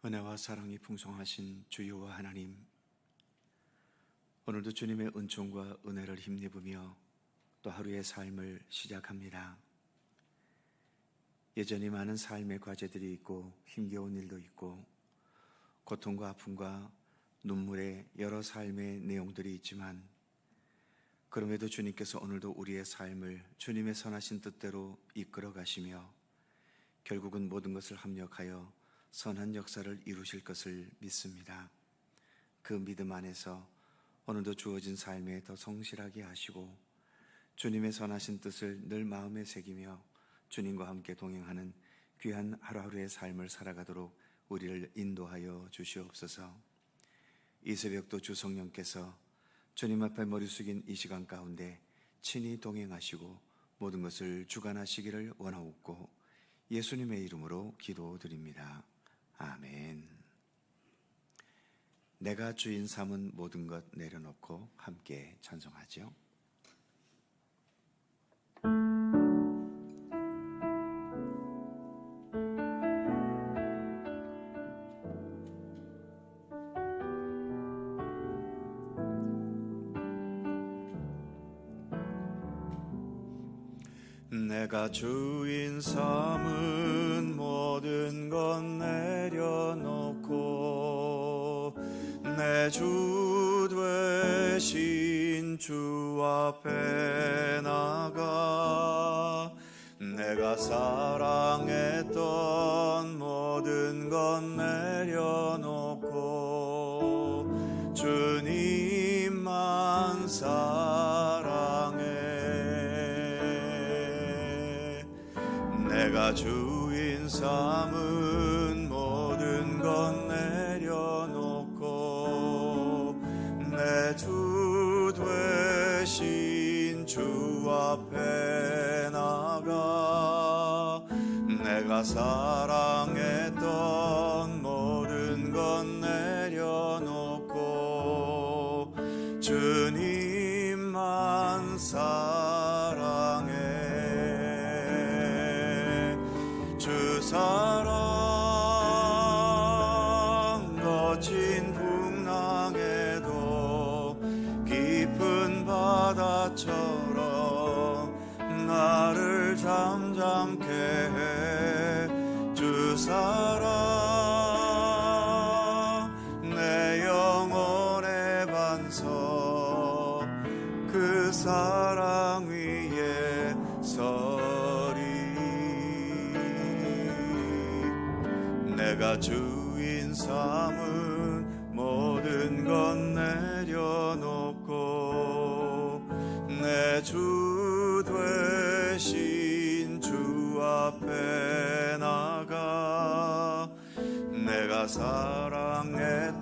은혜와 사랑이 풍성하신 주여와 하나님, 오늘도 주님의 은총과 은혜를 힘입으며 또 하루의 삶을 시작합니다. 여전히 많은 삶의 과제들이 있고 힘겨운 일도 있고 고통과 아픔과 눈물의 여러 삶의 내용들이 있지만, 그럼에도 주님께서 오늘도 우리의 삶을 주님의 선하신 뜻대로 이끌어 가시며 결국은 모든 것을 합력하여 선한 역사를 이루실 것을 믿습니다. 그 믿음 안에서 오늘도 주어진 삶에 더 성실하게 하시고 주님의 선하신 뜻을 늘 마음에 새기며 주님과 함께 동행하는 귀한 하루하루의 삶을 살아가도록 우리를 인도하여 주시옵소서. 이 새벽도 주 성령께서 주님 앞에 머리 숙인 이 시간 가운데 친히 동행하시고 모든 것을 주관하시기를 원하옵고 예수님의 이름으로 기도드립니다. 아멘. 내가 주인 삼은 모든 것 내려놓고 함께 찬송하죠. 내가 주인 삼은 모든 것 내려놓고 내 주 되신 주 앞에 나가 내가 사랑했던 모든 것 내려놓고 주님만 내가 주인 삼은 모든 것 내려놓고 내 주 되신 주 앞에 나가 내가 사랑했던 모든 것 내려놓고 주님만 사랑 거친 풍랑에도 깊은 바다처럼 나를 잠잠케 해. 주 사랑 내 영혼의 반석 그 사랑 위에 내가 주인 삼은 모든 것 내려놓고 내 주 되신 주 앞에 나가 내가 사랑했던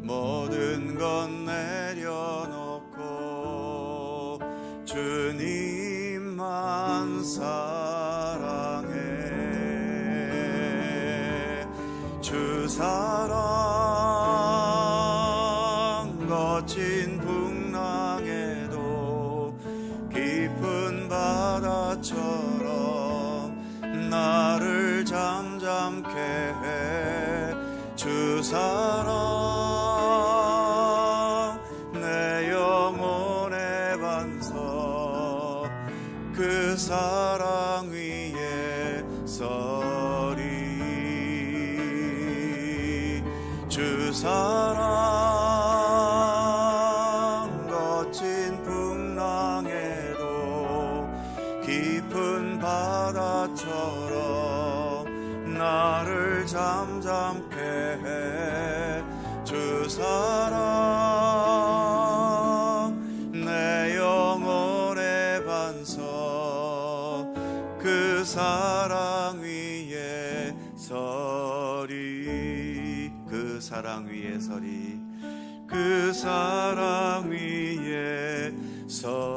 모든 것 내려놓고 주님만 주 사랑 거친 풍랑에도 깊은 바다처럼 나를 잠잠케 해. 주 사랑 내 영혼의 반석 그 사랑 위에 주 사랑 거친 풍랑에도 깊은 바다처럼 나를 잠잠케 해. 주 사랑 내 영혼의 반석 그 사랑 위에 그 사랑 위에 서리 그 사랑 위에 서리.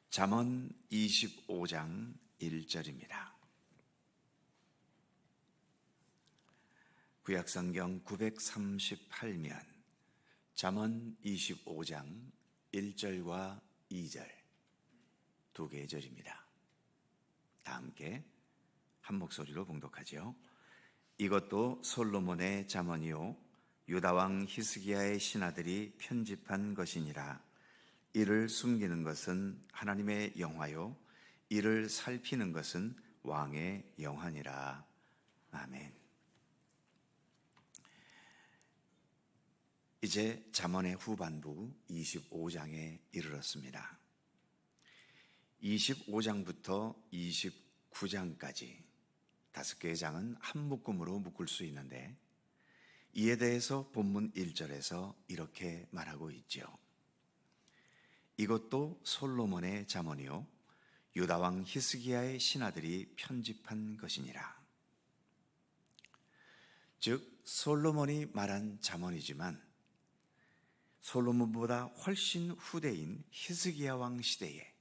잠언 25장 1절입니다. 구약성경 938면 잠언 25장 1절과 2절 두 개의 절입니다. 다 함께 한 목소리로 봉독하죠. 이것도 솔로몬의 잠언이요 유다왕 히스기야의 신하들이 편집한 것이니라. 이를 숨기는 것은 하나님의 영화요 이를 살피는 것은 왕의 영화니라. 아멘. 이제 잠언의 후반부 25장에 이르렀습니다. 25장부터 29장까지 5개의 장은 한 묶음으로 묶을 수 있는데 이에 대해서 본문 1절에서 이렇게 말하고 있죠. 이것도 솔로몬의 잠언이요 유다왕 히스기야의 신하들이 편집한 것이니라. 즉 솔로몬이 말한 잠언이지만 솔로몬보다 훨씬 후대인 히스기야 왕 시대에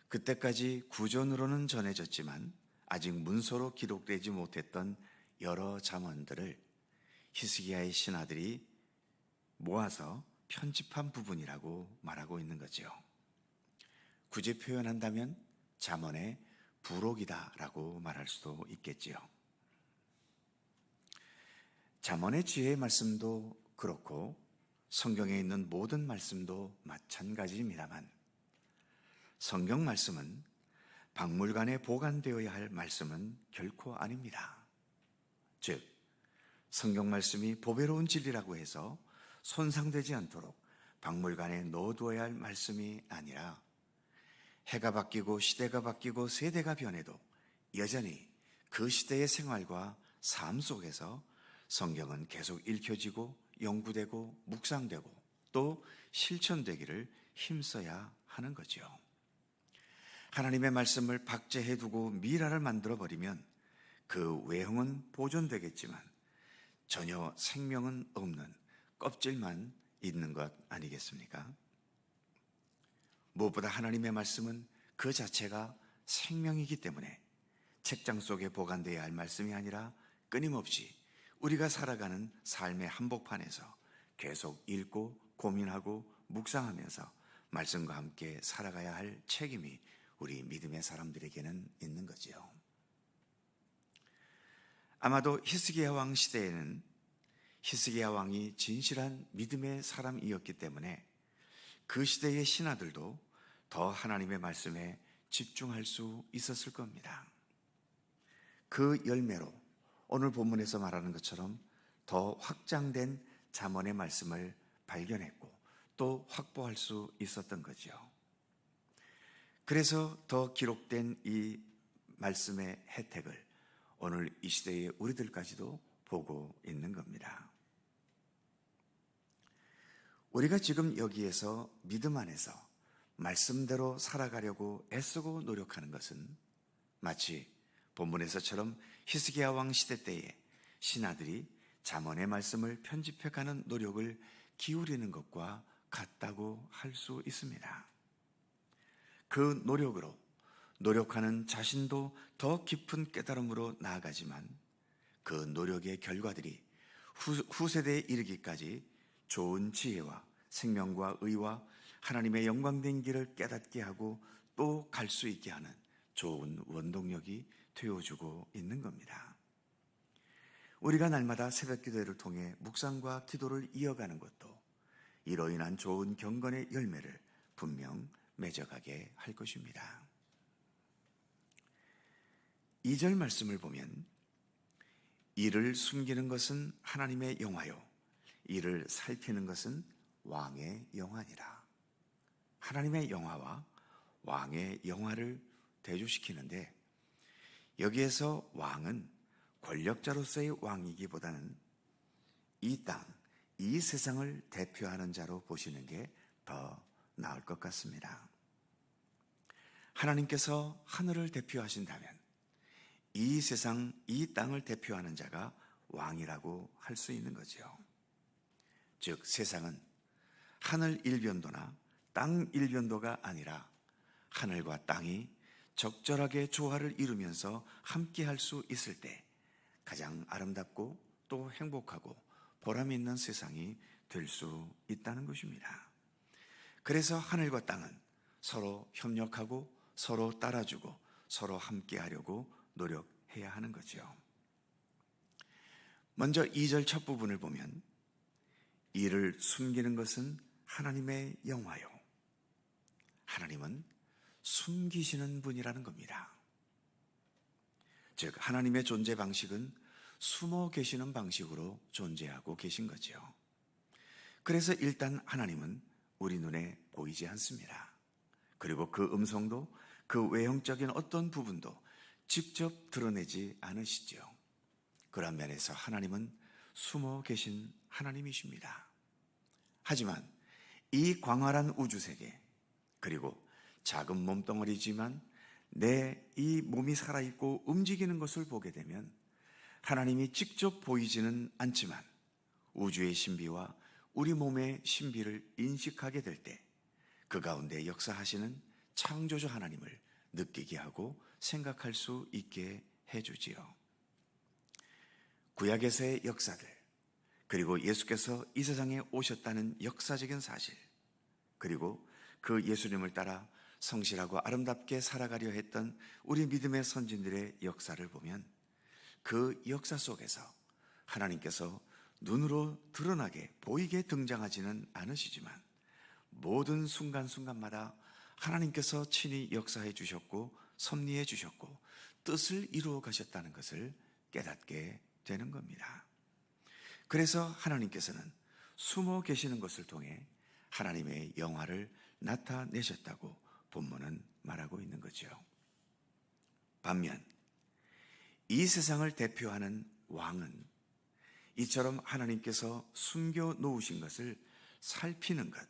그때까지 구전으로는 전해졌지만 아직 문서로 기록되지 못했던 여러 잠언들을 히스기야의 신하들이 모아서 편집한 부분이라고 말하고 있는 거죠. 굳이 표현한다면 잠언의 부록이다라고 말할 수도 있겠지요. 잠언의 지혜의 말씀도 그렇고 성경에 있는 모든 말씀도 마찬가지입니다만 성경 말씀은 박물관에 보관되어야 할 말씀은 결코 아닙니다. 즉 성경 말씀이 보배로운 진리라고 해서 손상되지 않도록 박물관에 넣어두어야 할 말씀이 아니라 해가 바뀌고 시대가 바뀌고 세대가 변해도 여전히 그 시대의 생활과 삶 속에서 성경은 계속 읽혀지고 연구되고 묵상되고 또 실천되기를 힘써야 하는 거죠. 하나님의 말씀을 박제해두고 미라를 만들어버리면 그 외형은 보존되겠지만 전혀 생명은 없는 껍질만 있는 것 아니겠습니까? 무엇보다 하나님의 말씀은 그 자체가 생명이기 때문에 책장 속에 보관되어야 할 말씀이 아니라 끊임없이 우리가 살아가는 삶의 한복판에서 계속 읽고 고민하고 묵상하면서 말씀과 함께 살아가야 할 책임이 우리 믿음의 사람들에게는 있는 거지요. 아마도 히스기야 왕 시대에는 히스기야 왕이 진실한 믿음의 사람이었기 때문에 그 시대의 신하들도 더 하나님의 말씀에 집중할 수 있었을 겁니다. 그 열매로 오늘 본문에서 말하는 것처럼 더 확장된 잠언의 말씀을 발견했고 또 확보할 수 있었던 거죠. 그래서 더 기록된 이 말씀의 혜택을 오늘 이 시대의 우리들까지도 보고 있는 겁니다. 우리가 지금 여기에서 믿음 안에서 말씀대로 살아가려고 애쓰고 노력하는 것은 마치 본문에서처럼 히스기야 왕 시대 때에 신하들이 잠언의 말씀을 편집해가는 노력을 기울이는 것과 같다고 할 수 있습니다. 그 노력으로 노력하는 자신도 더 깊은 깨달음으로 나아가지만 그 노력의 결과들이 후세대에 이르기까지 좋은 지혜와 생명과 의와 하나님의 영광된 길을 깨닫게 하고 또 갈 수 있게 하는 좋은 원동력이 되어주고 있는 겁니다. 우리가 날마다 새벽 기도를 통해 묵상과 기도를 이어가는 것도 이로 인한 좋은 경건의 열매를 분명 맺어가게 할 것입니다. 2절 말씀을 보면 이를 숨기는 것은 하나님의 영화요 이를 살피는 것은 왕의 영화니라. 하나님의 영화와 왕의 영화를 대조시키는데 여기에서 왕은 권력자로서의 왕이기보다는 이 땅, 이 세상을 대표하는 자로 보시는 게 더 나을 것 같습니다. 하나님께서 하늘을 대표하신다면 이 세상, 이 땅을 대표하는 자가 왕이라고 할 수 있는 거죠. 즉 세상은 하늘 일변도나 땅 일변도가 아니라 하늘과 땅이 적절하게 조화를 이루면서 함께 할 수 있을 때 가장 아름답고 또 행복하고 보람 있는 세상이 될 수 있다는 것입니다. 그래서 하늘과 땅은 서로 협력하고 서로 따라주고 서로 함께하려고 노력해야 하는 거죠. 먼저 2절 첫 부분을 보면 이를 숨기는 것은 하나님의 영화요. 하나님은 숨기시는 분이라는 겁니다. 즉 하나님의 존재 방식은 숨어 계시는 방식으로 존재하고 계신 거죠. 그래서 일단 하나님은 우리 눈에 보이지 않습니다. 그리고 그 음성도 그 외형적인 어떤 부분도 직접 드러내지 않으시죠. 그런 면에서 하나님은 숨어 계신 하나님이십니다. 하지만 이 광활한 우주세계, 그리고 작은 몸덩어리지만 내 이 몸이 살아있고 움직이는 것을 보게 되면 하나님이 직접 보이지는 않지만 우주의 신비와 우리 몸의 신비를 인식하게 될 때 그 가운데 역사하시는 창조주 하나님을 느끼게 하고 생각할 수 있게 해주지요. 구약에서의 역사들, 그리고 예수께서 이 세상에 오셨다는 역사적인 사실, 그리고 그 예수님을 따라 성실하고 아름답게 살아가려 했던 우리 믿음의 선진들의 역사를 보면 그 역사 속에서 하나님께서 눈으로 드러나게 보이게 등장하지는 않으시지만 모든 순간순간마다 하나님께서 친히 역사해 주셨고 섭리해 주셨고 뜻을 이루어 가셨다는 것을 깨닫게 되는 겁니다. 그래서 하나님께서는 숨어 계시는 것을 통해 하나님의 영화를 나타내셨다고 본문은 말하고 있는 거죠. 반면 이 세상을 대표하는 왕은 이처럼 하나님께서 숨겨 놓으신 것을 살피는 것,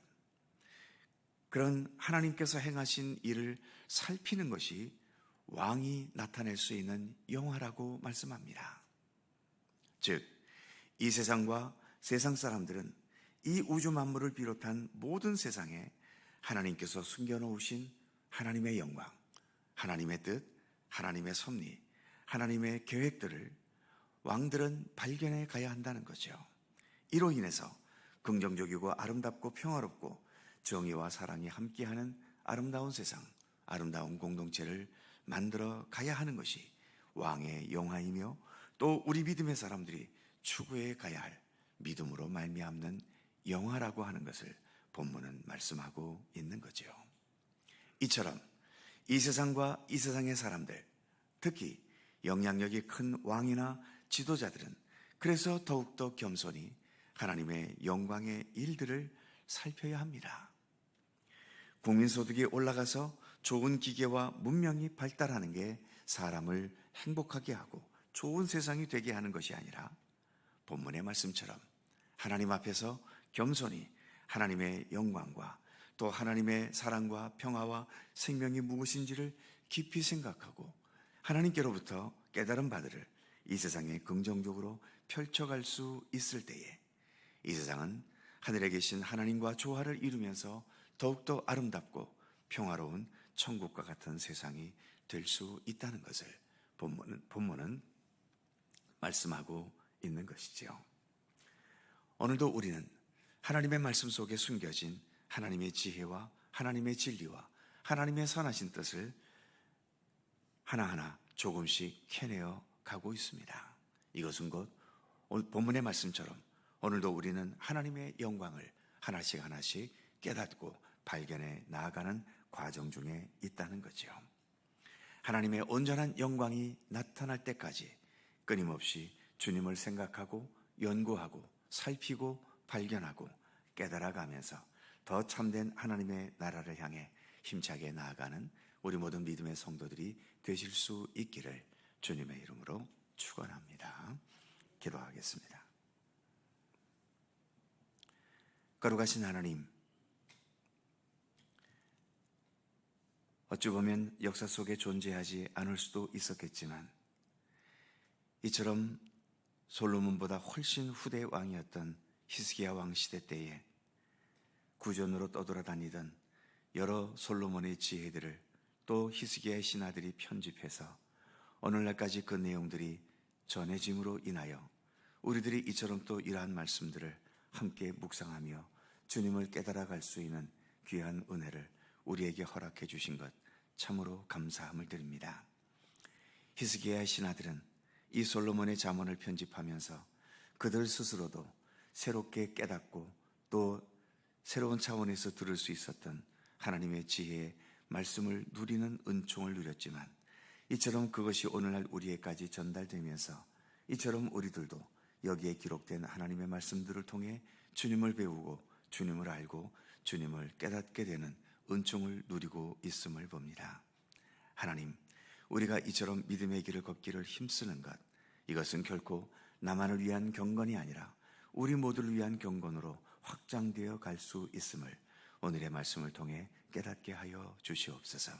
그런 하나님께서 행하신 일을 살피는 것이 왕이 나타낼 수 있는 영화라고 말씀합니다. 즉, 이 세상과 세상 사람들은 이 우주 만물을 비롯한 모든 세상에 하나님께서 숨겨놓으신 하나님의 영광, 하나님의 뜻, 하나님의 섭리, 하나님의 계획들을 왕들은 발견해 가야 한다는 거죠. 이로 인해서 긍정적이고 아름답고 평화롭고 정의와 사랑이 함께하는 아름다운 세상, 아름다운 공동체를 만들어 가야 하는 것이 왕의 영화이며 또 우리 믿음의 사람들이 추구해 가야 할 믿음으로 말미암는 영화라고 하는 것을 본문은 말씀하고 있는 거죠. 이처럼 이 세상과 이 세상의 사람들, 특히 영향력이 큰 왕이나 지도자들은 그래서 더욱더 겸손히 하나님의 영광의 일들을 살펴야 합니다. 국민소득이 올라가서 좋은 기계와 문명이 발달하는 게 사람을 행복하게 하고 좋은 세상이 되게 하는 것이 아니라 본문의 말씀처럼 하나님 앞에서 겸손히 하나님의 영광과 또 하나님의 사랑과 평화와 생명이 무엇인지를 깊이 생각하고 하나님께로부터 깨달은 바들을 이 세상에 긍정적으로 펼쳐갈 수 있을 때에 이 세상은 하늘에 계신 하나님과 조화를 이루면서 더욱더 아름답고 평화로운 천국과 같은 세상이 될 수 있다는 것을 본문은 말씀하고 있는 것이지요. 오늘도 우리는 하나님의 말씀 속에 숨겨진 하나님의 지혜와 하나님의 진리와 하나님의 선하신 뜻을 하나하나 조금씩 캐내어 가고 있습니다. 이것은 곧 본문의 말씀처럼 오늘도 우리는 하나님의 영광을 하나씩 하나씩 깨닫고 발견해 나아가는 과정 중에 있다는 거죠. 하나님의 온전한 영광이 나타날 때까지 끊임없이 주님을 생각하고 연구하고 살피고 발견하고 깨달아가면서 더 참된 하나님의 나라를 향해 힘차게 나아가는 우리 모든 믿음의 성도들이 되실 수 있기를 주님의 이름으로 축원합니다. 기도하겠습니다. 거룩하신 하나님, 어찌 보면 역사 속에 존재하지 않을 수도 있었겠지만 이처럼 솔로몬보다 훨씬 후대 왕이었던 히스기야 왕 시대 때에 구전으로 떠돌아다니던 여러 솔로몬의 지혜들을 또 히스기야의 신하들이 편집해서 오늘날까지 그 내용들이 전해짐으로 인하여 우리들이 이처럼 또 이러한 말씀들을 함께 묵상하며 주님을 깨달아갈 수 있는 귀한 은혜를 우리에게 허락해 주신 것 참으로 감사함을 드립니다. 히스기야의 신하들은 이 솔로몬의 잠언을 편집하면서 그들 스스로도 새롭게 깨닫고 또 새로운 차원에서 들을 수 있었던 하나님의 지혜의 말씀을 누리는 은총을 누렸지만, 이처럼 그것이 오늘날 우리에게까지 전달되면서 이처럼 우리들도 여기에 기록된 하나님의 말씀들을 통해 주님을 배우고 주님을 알고 주님을 깨닫게 되는 은총을 누리고 있음을 봅니다. 하나님, 우리가 이처럼 믿음의 길을 걷기를 힘쓰는 것, 이것은 결코 나만을 위한 경건이 아니라 우리 모두를 위한 경건으로 확장되어 갈 수 있음을 오늘의 말씀을 통해 깨닫게 하여 주시옵소서.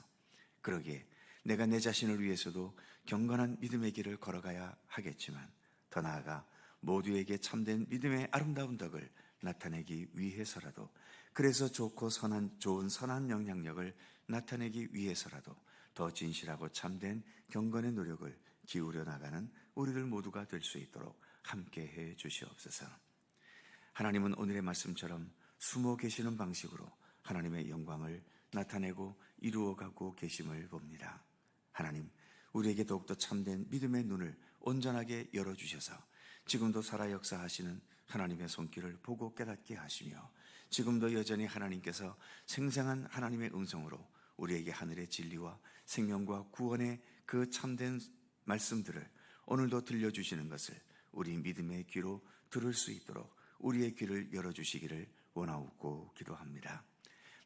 그러기에 내가 내 자신을 위해서도 경건한 믿음의 길을 걸어가야 하겠지만, 더 나아가 모두에게 참된 믿음의 아름다운 덕을 나타내기 위해서라도, 그래서 좋은 선한 영향력을 나타내기 위해서라도 더 진실하고 참된 경건의 노력을 기울여 나가는 우리들 모두가 될 수 있도록 함께해 주시옵소서. 하나님은 오늘의 말씀처럼 숨어 계시는 방식으로 하나님의 영광을 나타내고 이루어가고 계심을 봅니다. 하나님, 우리에게 더욱더 참된 믿음의 눈을 온전하게 열어주셔서 지금도 살아 역사하시는 하나님의 손길을 보고 깨닫게 하시며, 지금도 여전히 하나님께서 생생한 하나님의 음성으로 우리에게 하늘의 진리와 생명과 구원의 그 참된 말씀들을 오늘도 들려주시는 것을 우리 믿음의 귀로 들을 수 있도록 우리의 귀를 열어주시기를 원하옵고 기도합니다.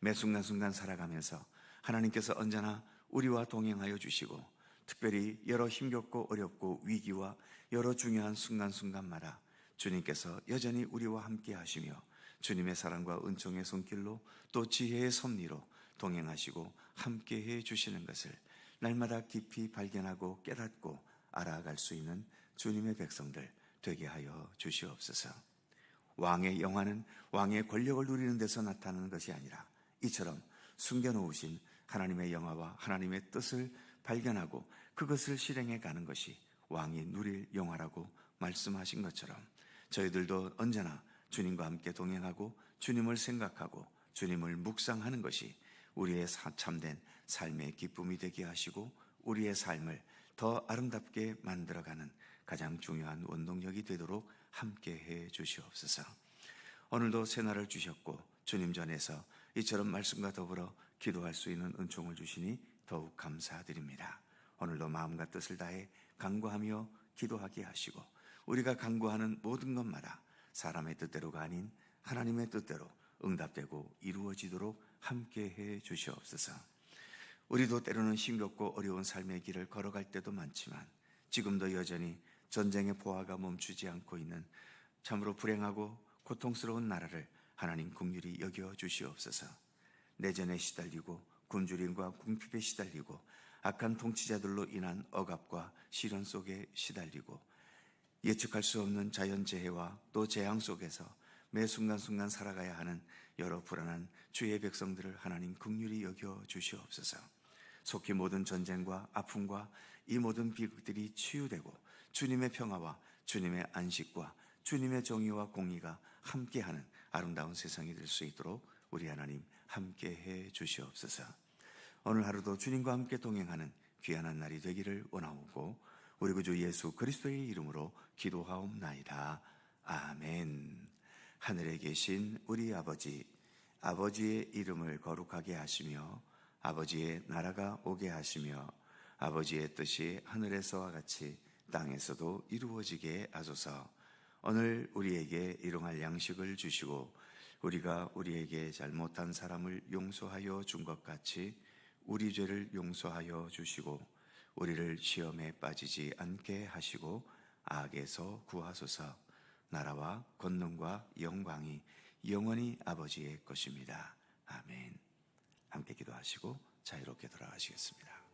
매 순간순간 살아가면서 하나님께서 언제나 우리와 동행하여 주시고, 특별히 여러 힘겹고 어렵고 위기와 여러 중요한 순간순간마다 주님께서 여전히 우리와 함께 하시며 주님의 사랑과 은총의 손길로 또 지혜의 섭리로 동행하시고 함께해 주시는 것을 날마다 깊이 발견하고 깨닫고 알아갈 수 있는 주님의 백성들 되게 하여 주시옵소서. 왕의 영화는 왕의 권력을 누리는 데서 나타나는 것이 아니라 이처럼 숨겨놓으신 하나님의 영화와 하나님의 뜻을 발견하고 그것을 실행해 가는 것이 왕이 누릴 영화라고 말씀하신 것처럼, 저희들도 언제나 주님과 함께 동행하고 주님을 생각하고 주님을 묵상하는 것이 우리의 참된 삶의 기쁨이 되게 하시고 우리의 삶을 더 아름답게 만들어가는 가장 중요한 원동력이 되도록 함께해 주시옵소서. 오늘도 새날을 주셨고 주님 전에서 이처럼 말씀과 더불어 기도할 수 있는 은총을 주시니 더욱 감사드립니다. 오늘도 마음과 뜻을 다해 간구하며 기도하게 하시고 우리가 간구하는 모든 것마다 사람의 뜻대로가 아닌 하나님의 뜻대로 응답되고 이루어지도록 함께해 주시옵소서. 우리도 때로는 힘겹고 어려운 삶의 길을 걸어갈 때도 많지만 지금도 여전히 전쟁의 포화가 멈추지 않고 있는 참으로 불행하고 고통스러운 나라를 하나님 긍휼히 여겨 주시옵소서. 내전에 시달리고 굶주림과 궁핍에 시달리고 악한 통치자들로 인한 억압과 시련 속에 시달리고 예측할 수 없는 자연재해와 또 재앙 속에서 매 순간순간 살아가야 하는 여러 불안한 주의 백성들을 하나님 긍휼히 여겨 주시옵소서. 속히 모든 전쟁과 아픔과 이 모든 비극들이 치유되고 주님의 평화와 주님의 안식과 주님의 정의와 공의가 함께하는 아름다운 세상이 될 수 있도록 우리 하나님 함께해 주시옵소서. 오늘 하루도 주님과 함께 동행하는 귀한 날이 되기를 원하오고 우리 구주 예수 그리스도의 이름으로 기도하옵나이다. 아멘. 하늘에 계신 우리 아버지, 아버지의 이름을 거룩하게 하시며 아버지의 나라가 오게 하시며 아버지의 뜻이 하늘에서와 같이 땅에서도 이루어지게 하소서. 오늘 우리에게 일용할 양식을 주시고 우리가 우리에게 잘못한 사람을 용서하여 준 것 같이 우리 죄를 용서하여 주시고 우리를 시험에 빠지지 않게 하시고 악에서 구하소서. 나라와 권능과 영광이 영원히 아버지의 것입니다. 아멘. 함께 기도하시고 자유롭게 돌아가시겠습니다.